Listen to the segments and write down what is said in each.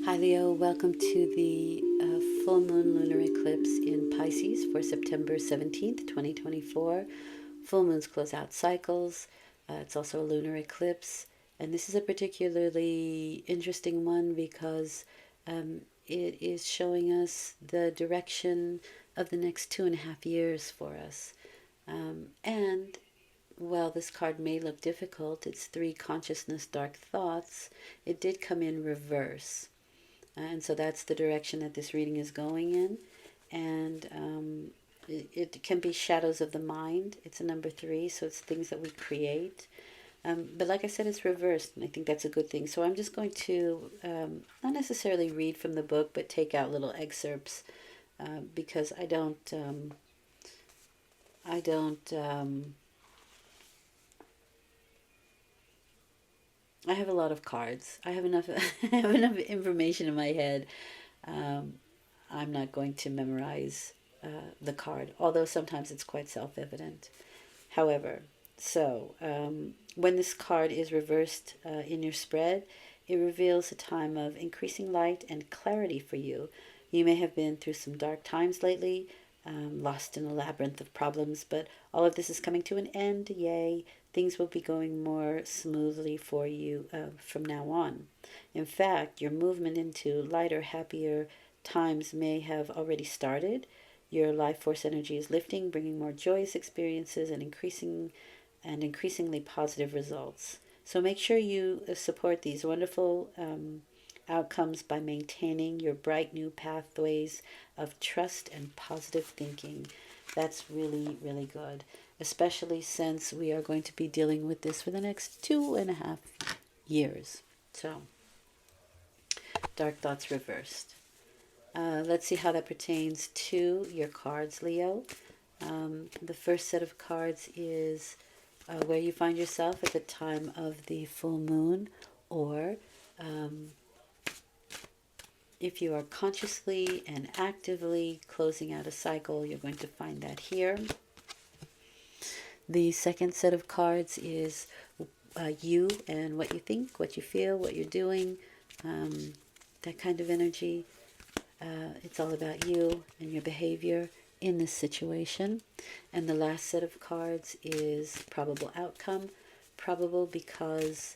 Hi Leo, welcome to the full moon lunar eclipse in Pisces for September 17th, 2024. Full moons close out cycles. It's also a lunar eclipse, and this is a particularly interesting one because it is showing us the direction of the next 2.5 years for us. And while this card may look difficult, it's three consciousness dark thoughts, it did come in reverse. And so that's the direction that this reading is going in. And it can be shadows of the mind. It's a number three, so it's things that we create. But like I said, it's reversed, and I think that's a good thing. So I'm just going to not necessarily read from the book, but take out little excerpts because I don't. I have a lot of cards. I have enough. I have enough information in my head. Um, I'm not going to memorize the card, although sometimes it's quite self-evident. However, when this card is reversed in your spread, it reveals a time of increasing light and clarity for you. You may have been through some dark times lately, lost in a labyrinth of problems, but all of this is coming to an end. Yay! Things will be going more smoothly for you from now on. In fact, your movement into lighter, happier times may have already started. Your life force energy is lifting, bringing more joyous experiences and increasingly positive results. So make sure you support these wonderful outcomes by maintaining your bright new pathways of trust and positive thinking. That's really, really good, especially since we are going to be dealing with this for the next 2.5 years. So, dark thoughts reversed. Let's see how that pertains to your cards, Leo. The first set of cards is where you find yourself at the time of the full moon, or if you are consciously and actively closing out a cycle, you're going to find that here. The second set of cards is you and what you think, what you feel, what you're doing, that kind of energy. It's all about you and your behavior in this situation. And the last set of cards is probable outcome. Probable because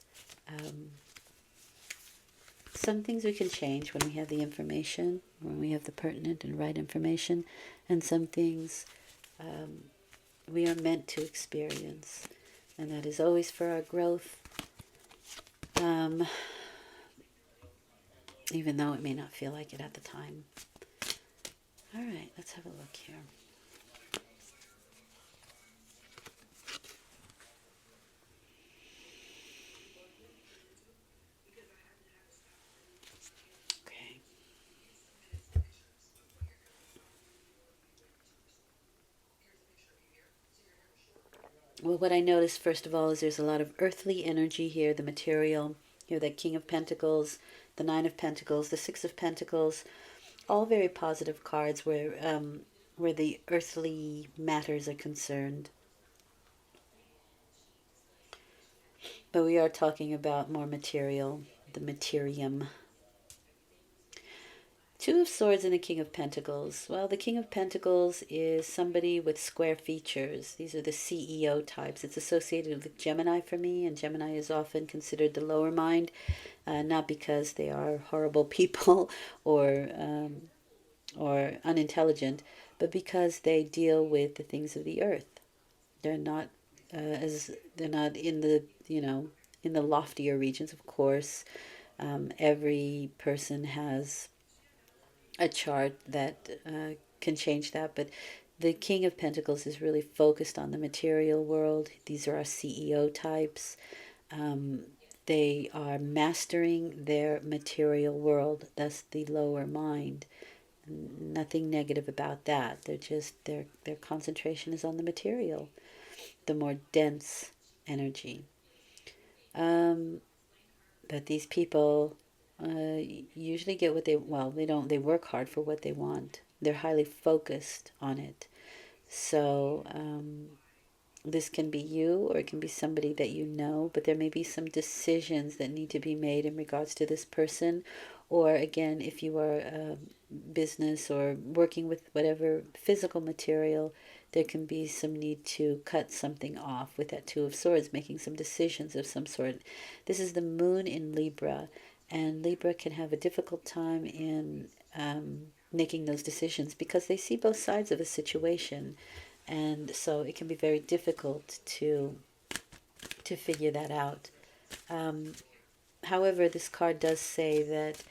some things we can change when we have the information, when we have the pertinent and right information, and some things we are meant to experience, and that is always for our growth, even though it may not feel like it at the time. All right, let's have a look here. Okay. Well, what I noticed first of all is there's a lot of earthly energy here, the material. You know, the King of Pentacles, the Nine of Pentacles, the Six of Pentacles, all very positive cards where the earthly matters are concerned. But we are talking about more material, the materium. Two of Swords and the King of Pentacles. Well, the King of Pentacles is somebody with square features. These are the CEO types. It's associated with Gemini for me, and Gemini is often considered the lower mind, not because they are horrible people or unintelligent, but because they deal with the things of the earth. They're not they're not in the in the loftier regions, of course. Every person has a chart that can change that, but the King of Pentacles is really focused on the material world. These are our CEO types. They are mastering their material world, thus the lower mind. Nothing negative about that. They're just their concentration is on the material, the more dense energy. But these people usually get what they don't, they work hard for what they want. They're highly focused on it. So this can be you, or it can be somebody that you know, but there may be some decisions that need to be made in regards to this person, Or again, if you are business or working with whatever physical material, there can be some need to cut something off with that Two of Swords, making some decisions of some sort. This is the moon in Libra, and Libra can have a difficult time in making those decisions because they see both sides of a situation, and so it can be very difficult to figure that out. Um, However, this card does say that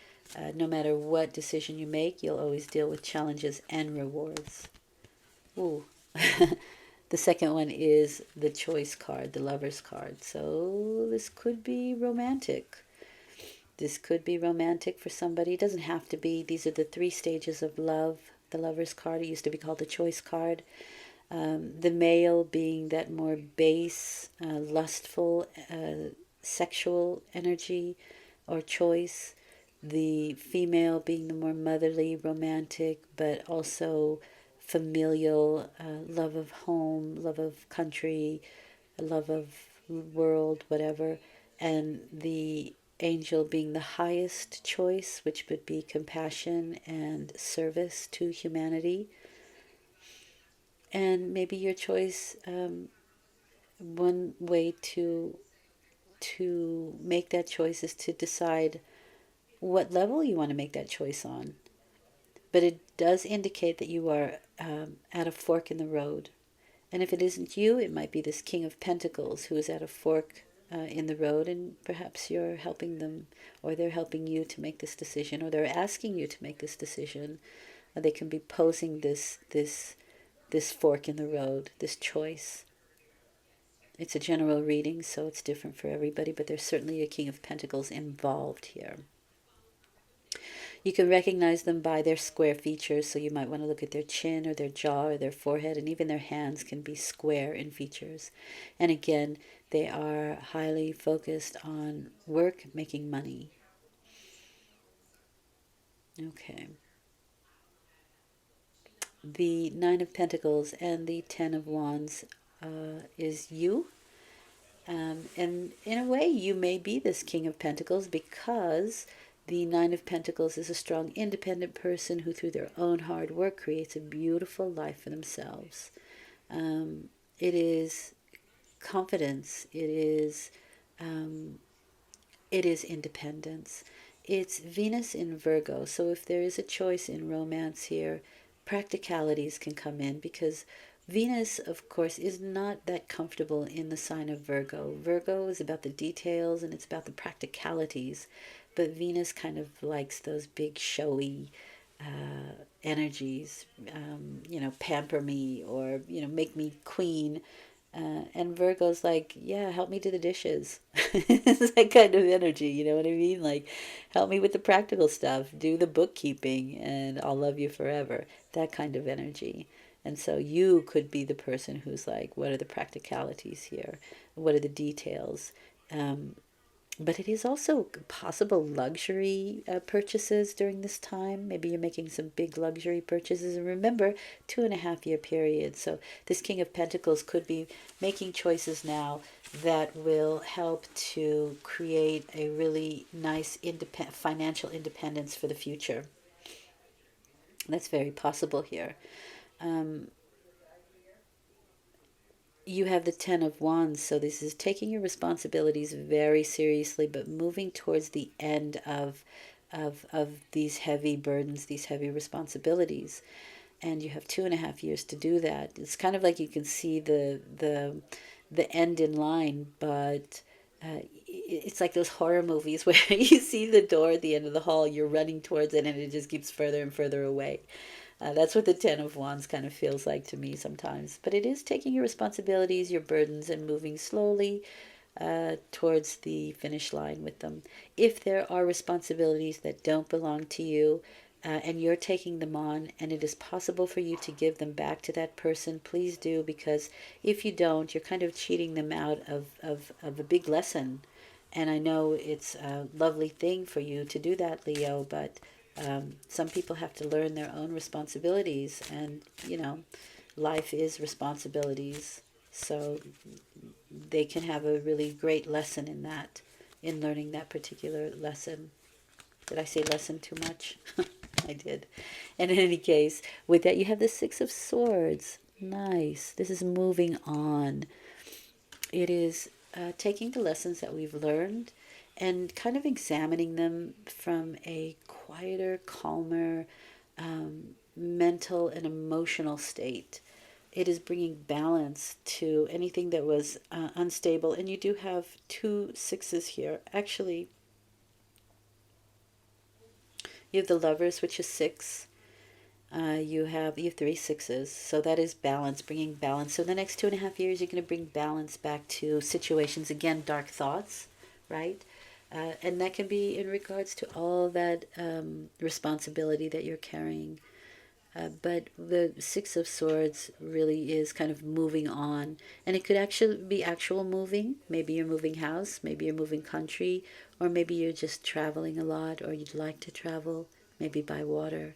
no matter what decision you make, you'll always deal with challenges and rewards. Ooh. The second one is the choice card, the lover's card. So this could be romantic. This could be romantic for somebody. It doesn't have to be. These are the three stages of love. The lover's card, it used to be called the choice card. The male being that more base, lustful, sexual energy or choice. The female being the more motherly, romantic, but also familial, love of home, love of country, love of world, whatever. And the angel being the highest choice, which would be compassion and service to humanity. And maybe your choice, one way to make that choice is to decide what level you want to make that choice on. But it does indicate that you are at a fork in the road. And if it isn't you, it might be this King of Pentacles who is at a fork in the road, and perhaps you're helping them, or they're helping you to make this decision, or they're asking you to make this decision. They can be posing this fork in the road, this choice. It's a general reading, so it's different for everybody, but there's certainly a King of Pentacles involved here. You can recognize them by their square features, so you might want to look at their chin or their jaw or their forehead, and even their hands can be square in features. And again, they are highly focused on work, making money. Okay. The Nine of Pentacles and the Ten of Wands is you. And in a way, you may be this King of Pentacles because the Nine of Pentacles is a strong, independent person who, through their own hard work, creates a beautiful life for themselves. It is confidence. It is independence. It's Venus in Virgo. So if there is a choice in romance here, practicalities can come in because Venus, of course, is not that comfortable in the sign of Virgo. Virgo is about the details and it's about the practicalities, but Venus kind of likes those big, showy energies. Pamper me, or make me queen. And Virgo's like, yeah, help me do the dishes. It's that kind of energy, you know what I mean? Like, help me with the practical stuff, do the bookkeeping, and I'll love you forever. That kind of energy. And so you could be the person who's like, what are the practicalities here? What are the details? But it is also possible luxury purchases during this time. Maybe you're making some big luxury purchases. And remember, 2.5 year period. So this King of Pentacles could be making choices now that will help to create a really nice financial independence for the future. That's very possible here. Um, you have the Ten of Wands, so this is taking your responsibilities very seriously, but moving towards the end of these heavy burdens, these heavy responsibilities. And you have 2.5 years to do that. It's kind of like you can see the end in line, but it's like those horror movies where you see the door at the end of the hall, you're running towards it, and it just keeps further and further away. That's what the Ten of Wands kind of feels like to me sometimes. But it is taking your responsibilities, your burdens, and moving slowly towards the finish line with them. If there are responsibilities that don't belong to you, and you're taking them on, and it is possible for you to give them back to that person, please do, because if you don't, you're kind of cheating them out of a big lesson. And I know it's a lovely thing for you to do that, Leo, but some people have to learn their own responsibilities, and life is responsibilities. So they can have a really great lesson in that, in learning that particular lesson. Did I say lesson too much? I did. And in any case, with that, you have the Six of Swords. Nice. This is moving on. It is taking the lessons that we've learned and kind of examining them from a quieter, calmer, mental and emotional state. It is bringing balance to anything that was unstable. And you do have two sixes here. Actually, you have the Lovers, which is six. You have three sixes, so that is balance, bringing balance. So in the next 2.5 years, you're going to bring balance back to situations. Again, dark thoughts, right? And that can be in regards to all that responsibility that you're carrying. But the Six of Swords really is kind of moving on. And it could actually be actual moving. Maybe you're moving house, maybe you're moving country, or maybe you're just traveling a lot, or you'd like to travel, maybe by water.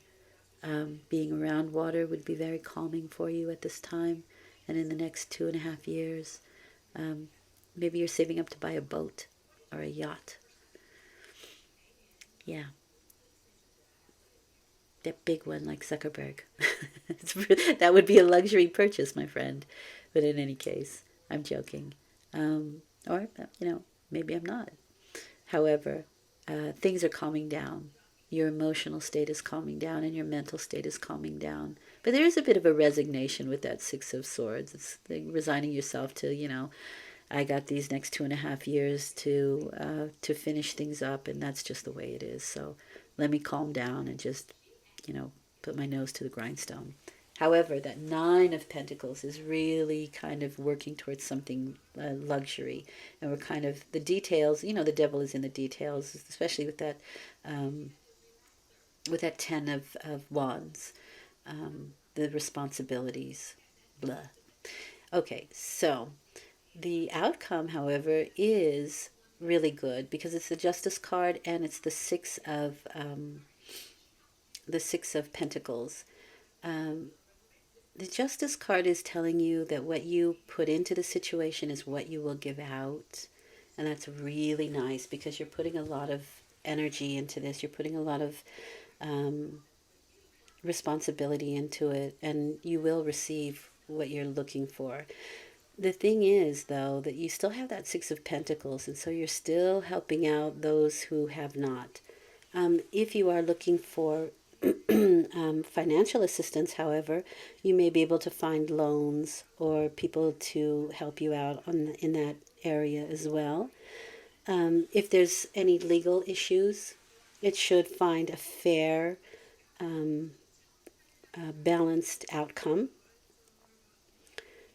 Being around water would be very calming for you at this time. And in the next 2.5 years, maybe you're saving up to buy a boat or a yacht. Yeah, that big one like Zuckerberg. That would be a luxury purchase, my friend. But in any case, I'm joking. Or, maybe I'm not. However, things are calming down. Your emotional state is calming down and your mental state is calming down. But there is a bit of a resignation with that Six of Swords. It's like resigning yourself to, I got these next 2.5 years to finish things up, and that's just the way it is. So let me calm down and just, put my nose to the grindstone. However, that Nine of Pentacles is really kind of working towards something luxury, and we're kind of the details. The devil is in the details, especially with that Ten of Wands, the responsibilities, blah. Okay, so the outcome, however, is really good because it's the Justice card and it's the Six of Pentacles. The Justice card is telling you that what you put into the situation is what you will give out. And that's really nice because you're putting a lot of energy into this. You're putting a lot of responsibility into it, and you will receive what you're looking for. The thing is, though, that you still have that Six of Pentacles, and so you're still helping out those who have not. If you are looking for financial assistance, however, you may be able to find loans or people to help you out in that area as well. If there's any legal issues, it should find a fair, balanced outcome.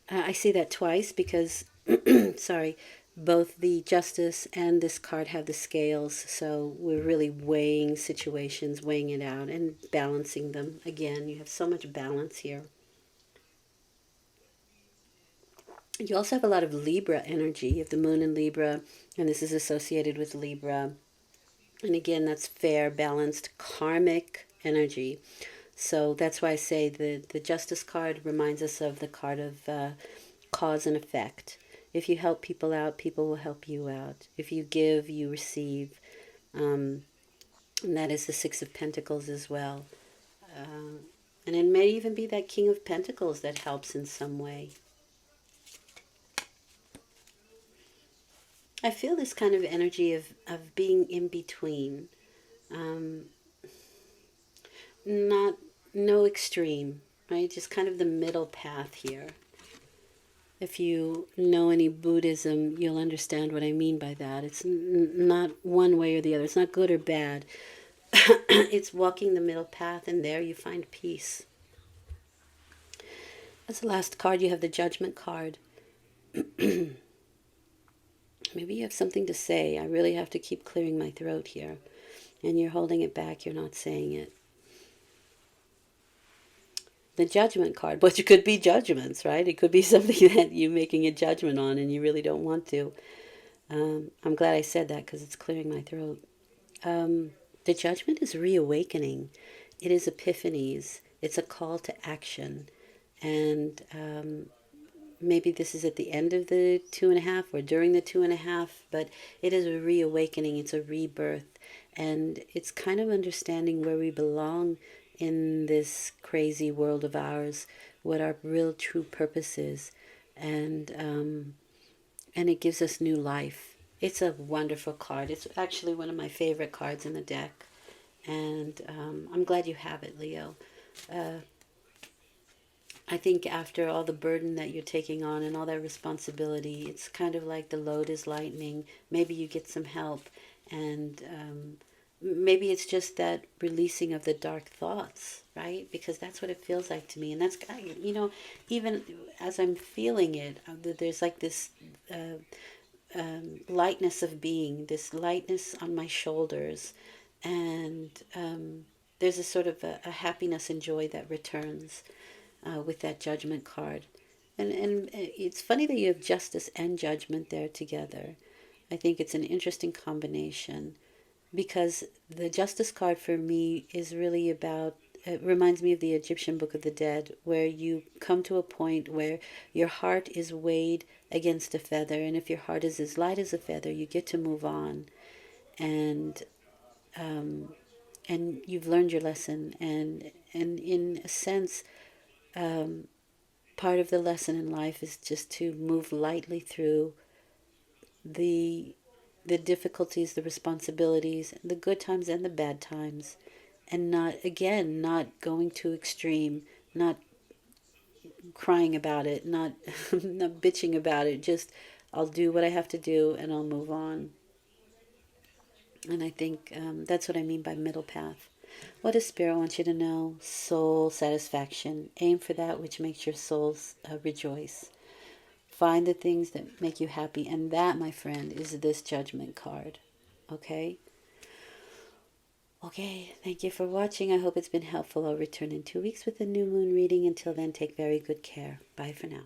I see that twice because, sorry, both the Justice and this card have the scales. So we're really weighing situations, weighing it out and balancing them. Again, you have so much balance here. You also have a lot of Libra energy. You have the Moon in Libra, and this is associated with Libra. And again, that's fair, balanced, karmic energy. So that's why I say the Justice card reminds us of the card of cause and effect. If you help people out, people will help you out. If you give, you receive. And that is the Six of Pentacles as well. And it may even be that King of Pentacles that helps in some way. I feel this kind of energy of being in between. No extreme, right? Just kind of the middle path here. If you know any Buddhism, you'll understand what I mean by that. It's not one way or the other. It's not good or bad. It's walking the middle path, and there you find peace. As the last card, you have the Judgment card. Maybe you have something to say. I really have to keep clearing my throat here. And you're holding it back. You're not saying it. The Judgment card, but it could be judgments, right? It could be something that you're making a judgment on and you really don't want to. I'm glad I said that because it's clearing my throat. The Judgment is reawakening. It is epiphanies. It's a call to action. And maybe this is at the end of the 2.5 or during the 2.5, but it is a reawakening. It's a rebirth. And it's kind of understanding where we belong in this crazy world of ours, what our real true purpose is, and it gives us new life. It's a wonderful card. It's actually one of my favorite cards in the deck, and I'm glad you have it, Leo. I think after all the burden that you're taking on and all that responsibility, it's kind of like the load is lightening. Maybe you get some help, and maybe it's just that releasing of the dark thoughts, right? Because that's what it feels like to me. And that's, even as I'm feeling it, there's like this lightness of being, this lightness on my shoulders. And there's a sort of a happiness and joy that returns with that judgment card. And it's funny that you have justice and judgment there together. I think it's an interesting combination because the justice card for me is really about, it reminds me of the Egyptian Book of the Dead, where you come to a point where your heart is weighed against a feather, and if your heart is as light as a feather, you get to move on, and um, and you've learned your lesson, and in a sense, part of the lesson in life is just to move lightly through the the difficulties, the responsibilities, the good times and the bad times, and not going too extreme, not crying about it, not not bitching about it. Just I'll do what I have to do and I'll move on. And I think that's what I mean by middle path. What does Spirit want you to know? Soul satisfaction. Aim for that which makes your souls rejoice. Find the things that make you happy. And that, my friend, is this judgment card. Okay? Okay, thank you for watching. I hope it's been helpful. I'll return in 2 weeks with a new moon reading. Until then, take very good care. Bye for now.